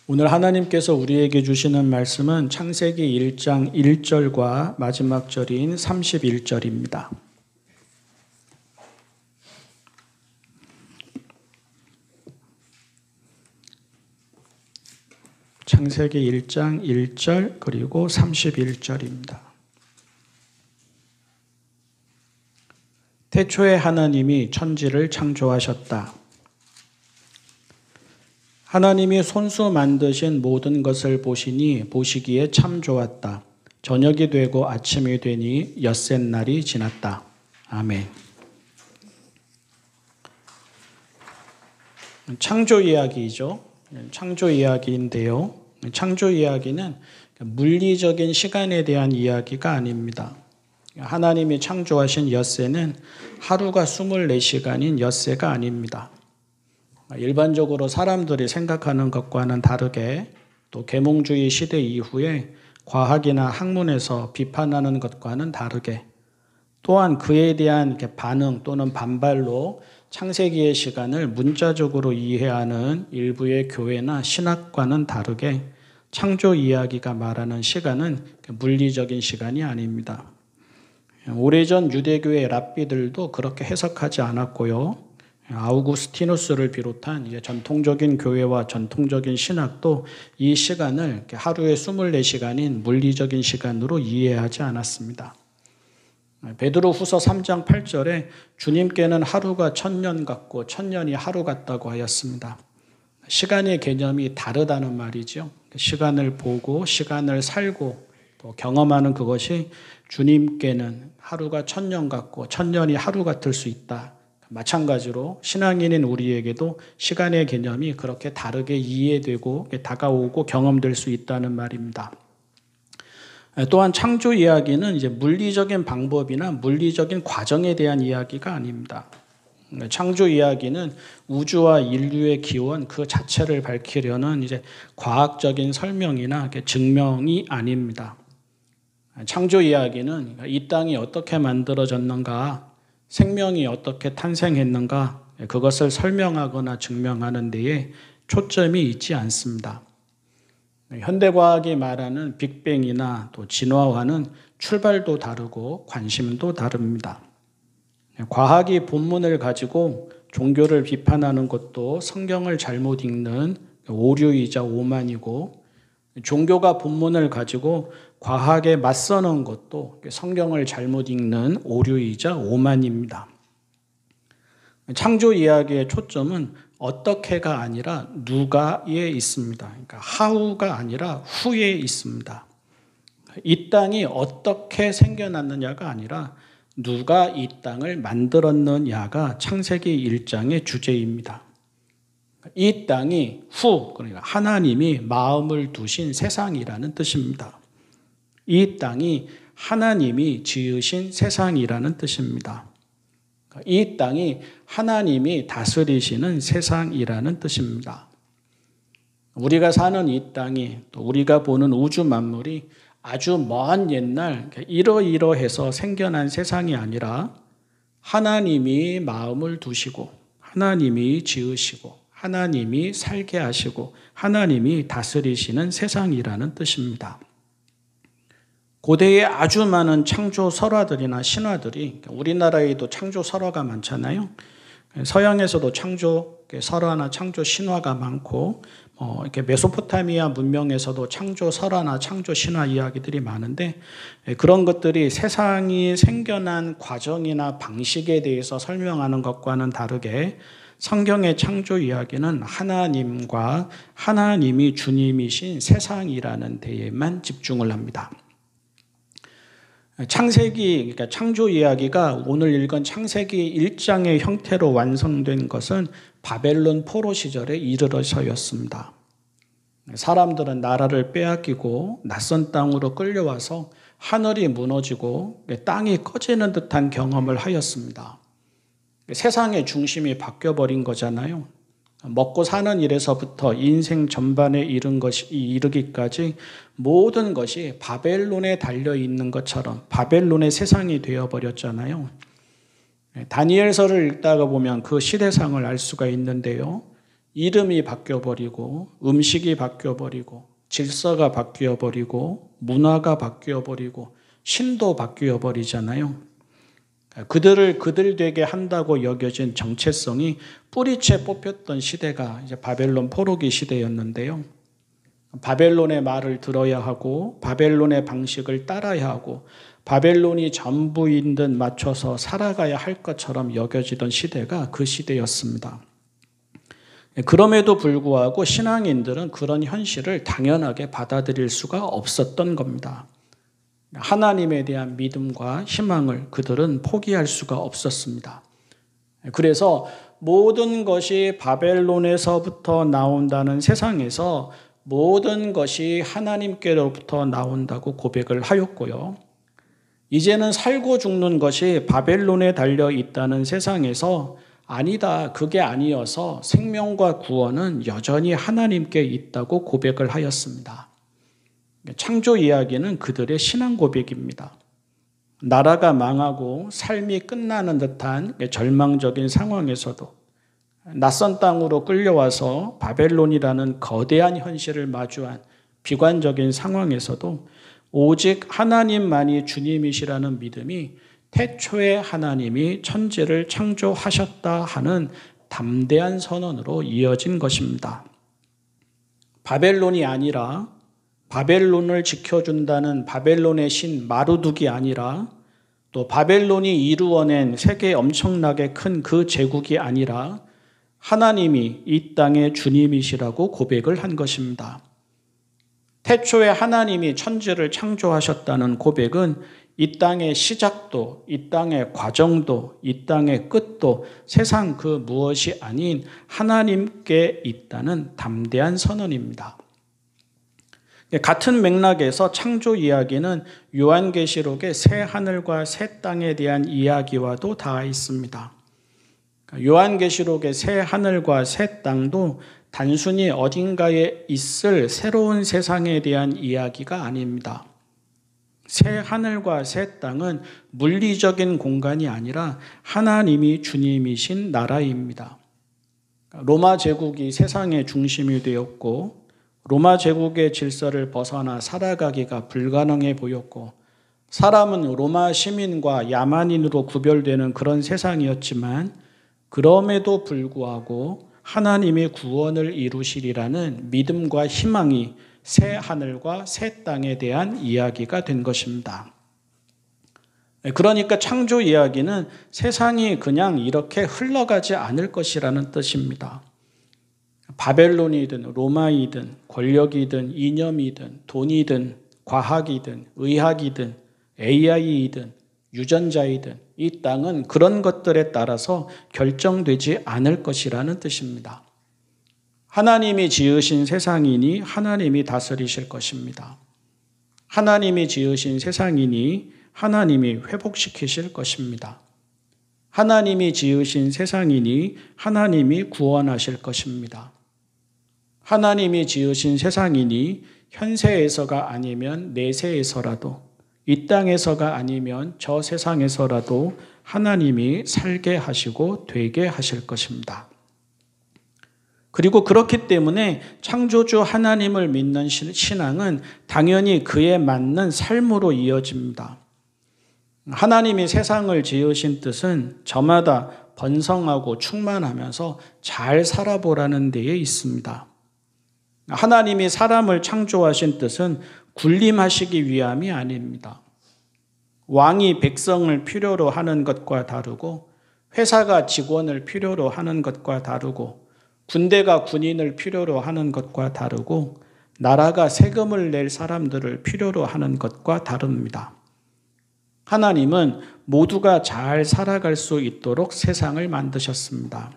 오늘 하나님께서 우리에게 주시는 말씀은 창세기 1장 1절과 마지막 절인 31절입니다. 창세기 1장 1절 그리고 31절입니다. 태초에 하나님이 천지를 창조하셨다. 하나님이 손수 만드신 모든 것을 보시니 보시기에 참 좋았다. 저녁이 되고 아침이 되니 엿새 날이 지났다. 아멘. 창조 이야기죠. 창조 이야기인데요. 창조 이야기는 물리적인 시간에 대한 이야기가 아닙니다. 하나님이 창조하신 엿새는 하루가 24시간인 엿새가 아닙니다. 일반적으로 사람들이 생각하는 것과는 다르게 또 계몽주의 시대 이후에 과학이나 학문에서 비판하는 것과는 다르게 또한 그에 대한 반응 또는 반발로 창세기의 시간을 문자적으로 이해하는 일부의 교회나 신학과는 다르게 창조 이야기가 말하는 시간은 물리적인 시간이 아닙니다. 오래전 유대교의 랍비들도 그렇게 해석하지 않았고요. 아우구스티누스를 비롯한 전통적인 교회와 전통적인 신학도 이 시간을 하루에 24시간인 물리적인 시간으로 이해하지 않았습니다. 베드로 후서 3장 8절에 주님께는 하루가 1000년 같고 1000년이 하루 같다고 하였습니다. 시간의 개념이 다르다는 말이죠. 시간을 보고 시간을 살고 또 경험하는 그것이 주님께는 하루가 1000년 같고 1000년이 하루 같을 수 있다. 마찬가지로 신앙인인 우리에게도 시간의 개념이 그렇게 다르게 이해되고 다가오고 경험될 수 있다는 말입니다. 또한 창조 이야기는 물리적인 방법이나 물리적인 과정에 대한 이야기가 아닙니다. 창조 이야기는 우주와 인류의 기원 그 자체를 밝히려는 과학적인 설명이나 증명이 아닙니다. 창조 이야기는 이 땅이 어떻게 만들어졌는가, 생명이 어떻게 탄생했는가, 그것을 설명하거나 증명하는 데에 초점이 있지 않습니다. 현대과학이 말하는 빅뱅이나 또 진화와는 출발도 다르고 관심도 다릅니다. 과학이 본문을 가지고 종교를 비판하는 것도 성경을 잘못 읽는 오류이자 오만이고, 종교가 본문을 가지고 과학에 맞서는 것도 성경을 잘못 읽는 오류이자 오만입니다. 창조 이야기의 초점은 어떻게가 아니라 누가에 있습니다. 그러니까 how가 아니라 who에 있습니다. 이 땅이 어떻게 생겨났느냐가 아니라 누가 이 땅을 만들었느냐가 창세기 1장의 주제입니다. 이 땅이 그러니까 하나님이 마음을 두신 세상이라는 뜻입니다. 이 땅이 하나님이 지으신 세상이라는 뜻입니다. 이 땅이 하나님이 다스리시는 세상이라는 뜻입니다. 우리가 사는 이 땅이 또 우리가 보는 우주 만물이 아주 먼 옛날 이러이러해서 생겨난 세상이 아니라 하나님이 마음을 두시고 하나님이 지으시고 하나님이 살게 하시고 하나님이 다스리시는 세상이라는 뜻입니다. 고대에 아주 많은 창조 설화들이나 신화들이, 우리나라에도 창조 설화가 많잖아요. 서양에서도 창조 설화나 창조 신화가 많고, 이렇게 메소포타미아 문명에서도 창조 설화나 창조 신화 이야기들이 많은데, 그런 것들이 세상이 생겨난 과정이나 방식에 대해서 설명하는 것과는 다르게 성경의 창조 이야기는 하나님과 하나님이 주님이신 세상이라는 데에만 집중을 합니다. 그러니까 창조 이야기가 오늘 읽은 창세기 1장의 형태로 완성된 것은 바벨론 포로 시절에 이르러서였습니다. 사람들은 나라를 빼앗기고 낯선 땅으로 끌려와서 하늘이 무너지고 땅이 꺼지는 듯한 경험을 하였습니다. 세상의 중심이 바뀌어버린 거잖아요. 먹고 사는 일에서부터 인생 전반에 이르기까지 모든 것이 바벨론에 달려있는 것처럼 바벨론의 세상이 되어버렸잖아요. 다니엘서를 읽다가 보면 그 시대상을 알 수가 있는데요. 이름이 바뀌어버리고 음식이 바뀌어버리고 질서가 바뀌어버리고 문화가 바뀌어버리고 신도 바뀌어버리잖아요. 그들을 그들 되게 한다고 여겨진 정체성이 뿌리채 뽑혔던 시대가 이제 바벨론 포로기 시대였는데요. 바벨론의 말을 들어야 하고 바벨론의 방식을 따라야 하고 바벨론이 전부인 듯 맞춰서 살아가야 할 것처럼 여겨지던 시대가 그 시대였습니다. 그럼에도 불구하고 신앙인들은 그런 현실을 당연하게 받아들일 수가 없었던 겁니다. 하나님에 대한 믿음과 희망을 그들은 포기할 수가 없었습니다. 그래서 모든 것이 바벨론에서부터 나온다는 세상에서 모든 것이 하나님께로부터 나온다고 고백을 하였고요. 이제는 살고 죽는 것이 바벨론에 달려 있다는 세상에서 아니다, 그게 아니어서 생명과 구원은 여전히 하나님께 있다고 고백을 하였습니다. 창조 이야기는 그들의 신앙 고백입니다. 나라가 망하고 삶이 끝나는 듯한 절망적인 상황에서도 낯선 땅으로 끌려와서 바벨론이라는 거대한 현실을 마주한 비관적인 상황에서도 오직 하나님만이 주님이시라는 믿음이 태초에 하나님이 천지를 창조하셨다 하는 담대한 선언으로 이어진 것입니다. 바벨론이 아니라 바벨론을 지켜준다는 바벨론의 신 마루둑이 아니라 또 바벨론이 이루어낸 세계 엄청나게 큰 그 제국이 아니라 하나님이 이 땅의 주님이시라고 고백을 한 것입니다. 태초에 하나님이 천지를 창조하셨다는 고백은 이 땅의 시작도, 이 땅의 과정도, 이 땅의 끝도 세상 그 무엇이 아닌 하나님께 있다는 담대한 선언입니다. 같은 맥락에서 창조 이야기는 요한계시록의 새 하늘과 새 땅에 대한 이야기와도 닿아 있습니다. 요한계시록의 새 하늘과 새 땅도 단순히 어딘가에 있을 새로운 세상에 대한 이야기가 아닙니다. 새 하늘과 새 땅은 물리적인 공간이 아니라 하나님이 주님이신 나라입니다. 로마 제국이 세상의 중심이 되었고 로마 제국의 질서를 벗어나 살아가기가 불가능해 보였고 사람은 로마 시민과 야만인으로 구별되는 그런 세상이었지만 그럼에도 불구하고 하나님이 구원을 이루시리라는 믿음과 희망이 새 하늘과 새 땅에 대한 이야기가 된 것입니다. 그러니까 창조 이야기는 세상이 그냥 이렇게 흘러가지 않을 것이라는 뜻입니다. 바벨론이든 로마이든 권력이든 이념이든 돈이든 과학이든 의학이든 AI이든 유전자이든 이 땅은 그런 것들에 따라서 결정되지 않을 것이라는 뜻입니다. 하나님이 지으신 세상이니 하나님이 다스리실 것입니다. 하나님이 지으신 세상이니 하나님이 회복시키실 것입니다. 하나님이 지으신 세상이니 하나님이 구원하실 것입니다. 하나님이 지으신 세상이니 현세에서가 아니면 내세에서라도 이 땅에서가 아니면 저 세상에서라도 하나님이 살게 하시고 되게 하실 것입니다. 그리고 그렇기 때문에 창조주 하나님을 믿는 신앙은 당연히 그에 맞는 삶으로 이어집니다. 하나님이 세상을 지으신 뜻은 저마다 번성하고 충만하면서 잘 살아보라는 데에 있습니다. 하나님이 사람을 창조하신 뜻은 군림하시기 위함이 아닙니다. 왕이 백성을 필요로 하는 것과 다르고 회사가 직원을 필요로 하는 것과 다르고 군대가 군인을 필요로 하는 것과 다르고 나라가 세금을 낼 사람들을 필요로 하는 것과 다릅니다. 하나님은 모두가 잘 살아갈 수 있도록 세상을 만드셨습니다.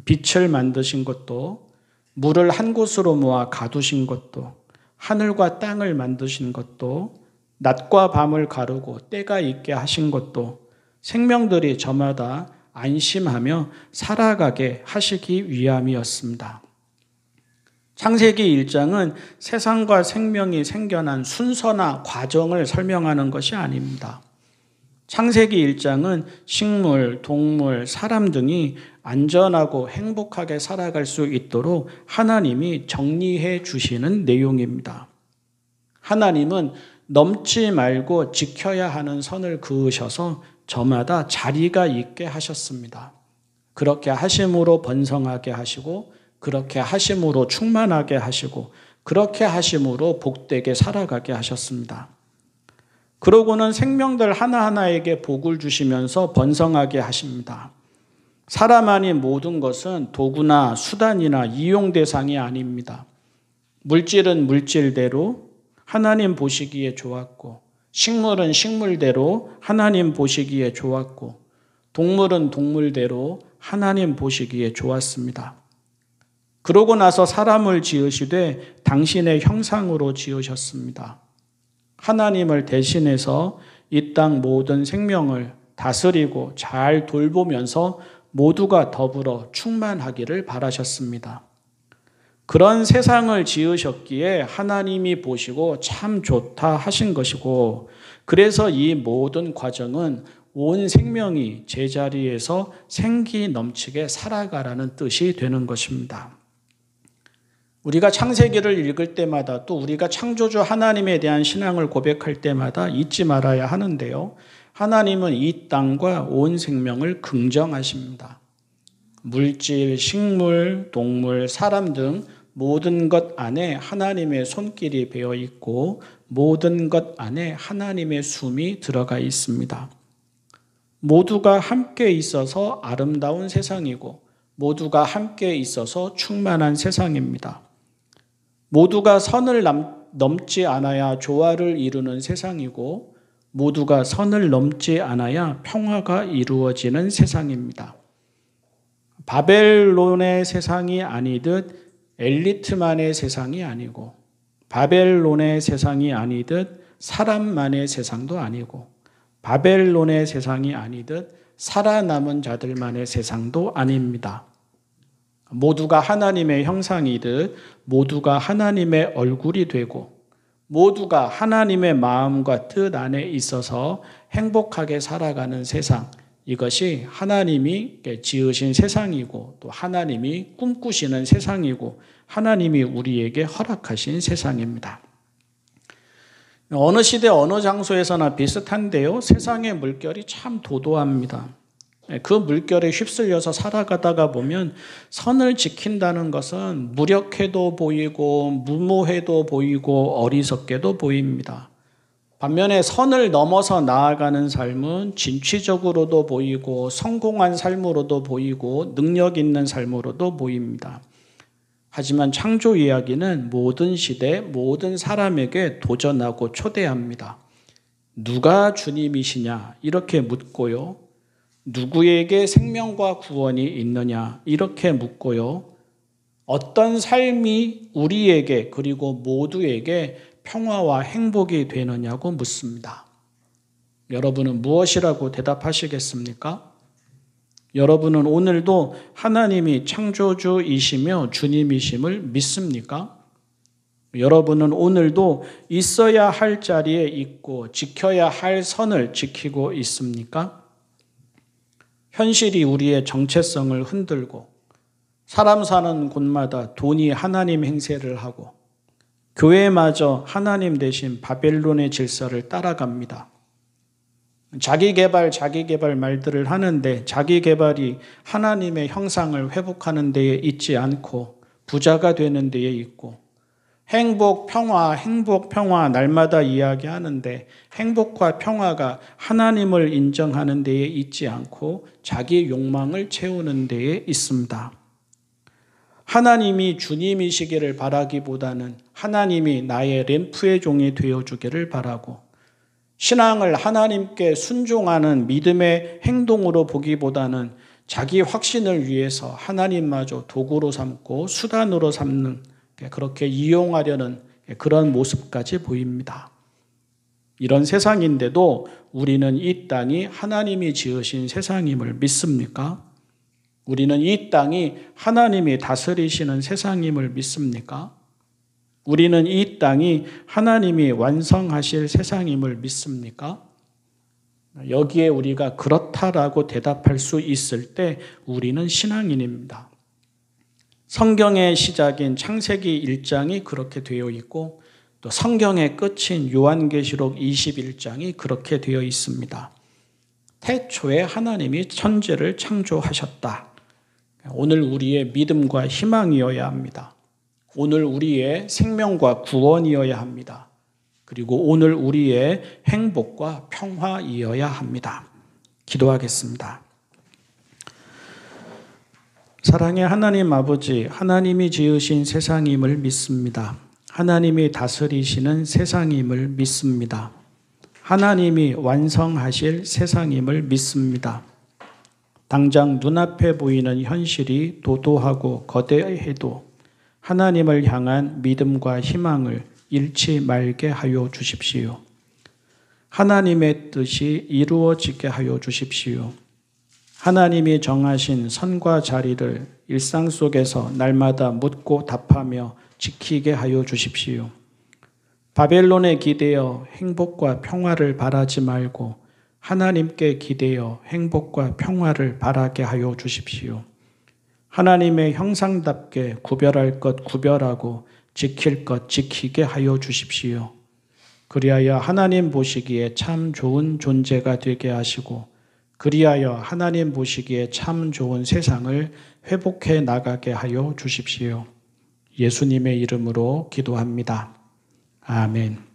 빛을 만드신 것도 물을 한 곳으로 모아 가두신 것도 하늘과 땅을 만드신 것도 낮과 밤을 가르고 때가 있게 하신 것도 생명들이 저마다 안심하며 살아가게 하시기 위함이었습니다. 창세기 1장은 세상과 생명이 생겨난 순서나 과정을 설명하는 것이 아닙니다. 창세기 1장은 식물, 동물, 사람 등이 안전하고 행복하게 살아갈 수 있도록 하나님이 정리해 주시는 내용입니다. 하나님은 넘지 말고 지켜야 하는 선을 그으셔서 저마다 자리가 있게 하셨습니다. 그렇게 하심으로 번성하게 하시고, 그렇게 하심으로 충만하게 하시고, 그렇게 하심으로 복되게 살아가게 하셨습니다. 그러고는 생명들 하나하나에게 복을 주시면서 번성하게 하십니다. 사람 아닌 모든 것은 도구나 수단이나 이용 대상이 아닙니다. 물질은 물질대로 하나님 보시기에 좋았고, 식물은 식물대로 하나님 보시기에 좋았고, 동물은 동물대로 하나님 보시기에 좋았습니다. 그러고 나서 사람을 지으시되 당신의 형상으로 지으셨습니다. 하나님을 대신해서 이 땅 모든 생명을 다스리고 잘 돌보면서 모두가 더불어 충만하기를 바라셨습니다. 그런 세상을 지으셨기에 하나님이 보시고 참 좋다 하신 것이고, 그래서 이 모든 과정은 온 생명이 제자리에서 생기 넘치게 살아가라는 뜻이 되는 것입니다. 우리가 창세기를 읽을 때마다 또 우리가 창조주 하나님에 대한 신앙을 고백할 때마다 잊지 말아야 하는데요. 하나님은 이 땅과 온 생명을 긍정하십니다. 물질, 식물, 동물, 사람 등 모든 것 안에 하나님의 손길이 배어 있고 모든 것 안에 하나님의 숨이 들어가 있습니다. 모두가 함께 있어서 아름다운 세상이고 모두가 함께 있어서 충만한 세상입니다. 모두가 선을 넘지 않아야 조화를 이루는 세상이고 모두가 선을 넘지 않아야 평화가 이루어지는 세상입니다. 바벨론의 세상이 아니듯 엘리트만의 세상이 아니고 바벨론의 세상이 아니듯 사람만의 세상도 아니고 바벨론의 세상이 아니듯 살아남은 자들만의 세상도 아닙니다. 모두가 하나님의 형상이듯 모두가 하나님의 얼굴이 되고 모두가 하나님의 마음과 뜻 안에 있어서 행복하게 살아가는 세상, 이것이 하나님이 지으신 세상이고 또 하나님이 꿈꾸시는 세상이고 하나님이 우리에게 허락하신 세상입니다. 어느 시대 어느 장소에서나 비슷한데요. 세상의 물결이 참 도도합니다. 그 물결에 휩쓸려서 살아가다가 보면 선을 지킨다는 것은 무력해도 보이고 무모해도 보이고 어리석게도 보입니다. 반면에 선을 넘어서 나아가는 삶은 진취적으로도 보이고 성공한 삶으로도 보이고 능력 있는 삶으로도 보입니다. 하지만 창조 이야기는 모든 시대 모든 사람에게 도전하고 초대합니다. 누가 주님이시냐 이렇게 묻고요. 누구에게 생명과 구원이 있느냐 이렇게 묻고요. 어떤 삶이 우리에게 그리고 모두에게 평화와 행복이 되느냐고 묻습니다. 여러분은 무엇이라고 대답하시겠습니까? 여러분은 오늘도 하나님이 창조주이시며 주님이심을 믿습니까? 여러분은 오늘도 있어야 할 자리에 있고 지켜야 할 선을 지키고 있습니까? 현실이 우리의 정체성을 흔들고 사람 사는 곳마다 돈이 하나님 행세를 하고 교회마저 하나님 대신 바벨론의 질서를 따라갑니다. 자기 개발 말들을 하는데 자기 개발이 하나님의 형상을 회복하는 데에 있지 않고 부자가 되는 데에 있고 행복, 평화 날마다 이야기하는데 행복과 평화가 하나님을 인정하는 데에 있지 않고 자기 욕망을 채우는 데에 있습니다. 하나님이 주님이시기를 바라기보다는 하나님이 나의 램프의 종이 되어주기를 바라고 신앙을 하나님께 순종하는 믿음의 행동으로 보기보다는 자기 확신을 위해서 하나님마저 도구로 삼고 수단으로 삼는 그렇게 이용하려는 그런 모습까지 보입니다. 이런 세상인데도 우리는 이 땅이 하나님이 지으신 세상임을 믿습니까? 우리는 이 땅이 하나님이 다스리시는 세상임을 믿습니까? 우리는 이 땅이 하나님이 완성하실 세상임을 믿습니까? 여기에 우리가 그렇다라고 대답할 수 있을 때 우리는 신앙인입니다. 성경의 시작인 창세기 1장이 그렇게 되어 있고 또 성경의 끝인 요한계시록 21장이 그렇게 되어 있습니다. 태초에 하나님이 천지를 창조하셨다. 오늘 우리의 믿음과 희망이어야 합니다. 오늘 우리의 생명과 구원이어야 합니다. 그리고 오늘 우리의 행복과 평화이어야 합니다. 기도하겠습니다. 사랑의 하나님 아버지, 하나님이 지으신 세상임을 믿습니다. 하나님이 다스리시는 세상임을 믿습니다. 하나님이 완성하실 세상임을 믿습니다. 당장 눈앞에 보이는 현실이 도도하고 거대해도 하나님을 향한 믿음과 희망을 잃지 말게 하여 주십시오. 하나님의 뜻이 이루어지게 하여 주십시오. 하나님이 정하신 선과 자리를 일상 속에서 날마다 묻고 답하며 지키게 하여 주십시오. 바벨론에 기대어 행복과 평화를 바라지 말고 하나님께 기대어 행복과 평화를 바라게 하여 주십시오. 하나님의 형상답게 구별할 것 구별하고 지킬 것 지키게 하여 주십시오. 그리하여 하나님 보시기에 참 좋은 존재가 되게 하시고 그리하여 하나님 보시기에 참 좋은 세상을 회복해 나가게 하여 주십시오. 예수님의 이름으로 기도합니다. 아멘.